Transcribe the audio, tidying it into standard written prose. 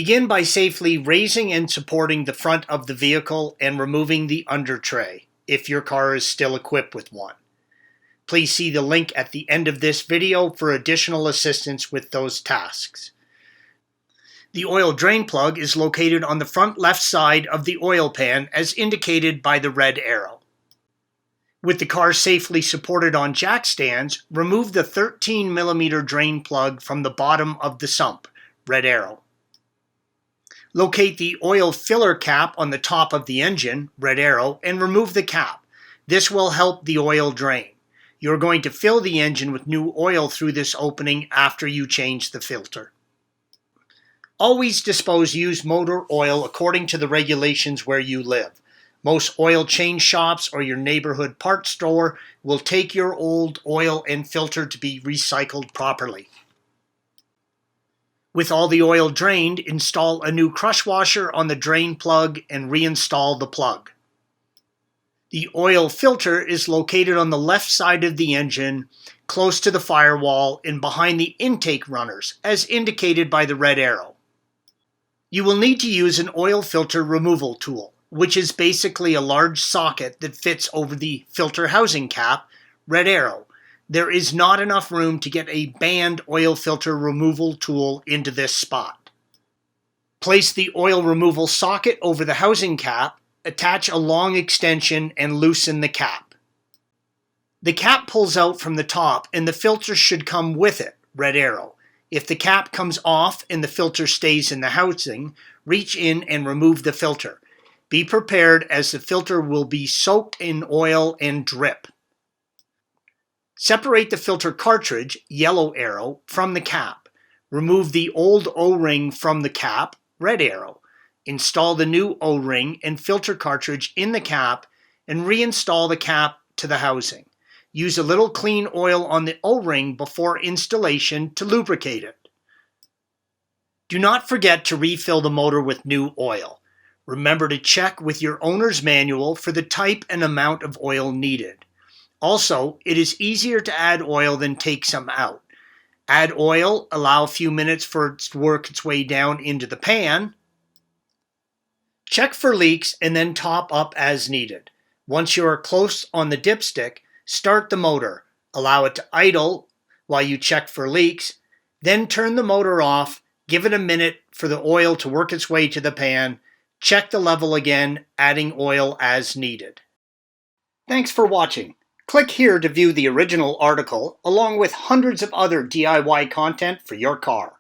Begin by safely raising and supporting the front of the vehicle and removing the under tray, if your car is still equipped with one. Please see the link at the end of this video for additional assistance with those tasks. The oil drain plug is located on the front left side of the oil pan as indicated by the red arrow. With the car safely supported on jack stands, remove the 13mm drain plug from the bottom of the sump, red arrow. Locate the oil filler cap on the top of the engine, red arrow, and remove the cap. This will help the oil drain. You're going to fill the engine with new oil through this opening after you change the filter. Always dispose used motor oil according to the regulations where you live. Most oil change shops or your neighborhood parts store will take your old oil and filter to be recycled properly. With all the oil drained, install a new crush washer on the drain plug and reinstall the plug. The oil filter is located on the left side of the engine, close to the firewall and behind the intake runners, as indicated by the red arrow. You will need to use an oil filter removal tool, which is basically a large socket that fits over the filter housing cap, red arrow. There is not enough room to get a band oil filter removal tool into this spot. Place the oil removal socket over the housing cap, attach a long extension, and loosen the cap. The cap pulls out from the top and the filter should come with it, red arrow. If the cap comes off and the filter stays in the housing, reach in and remove the filter. Be prepared as the filter will be soaked in oil and drip. Separate the filter cartridge, yellow arrow, from the cap. Remove the old O-ring from the cap, red arrow. Install the new O-ring and filter cartridge in the cap and reinstall the cap to the housing. Use a little clean oil on the O-ring before installation to lubricate it. Do not forget to refill the motor with new oil. Remember to check with your owner's manual for the type and amount of oil needed. Also, it is easier to add oil than take some out. Add oil, allow a few minutes for it to work its way down into the pan. Check for leaks and then top up as needed. Once you are close on the dipstick, start the motor. Allow it to idle while you check for leaks. Then turn the motor off. Give it a minute for the oil to work its way to the pan. Check the level again, adding oil as needed. Thanks for watching. Click here to view the original article along with hundreds of other DIY content for your car.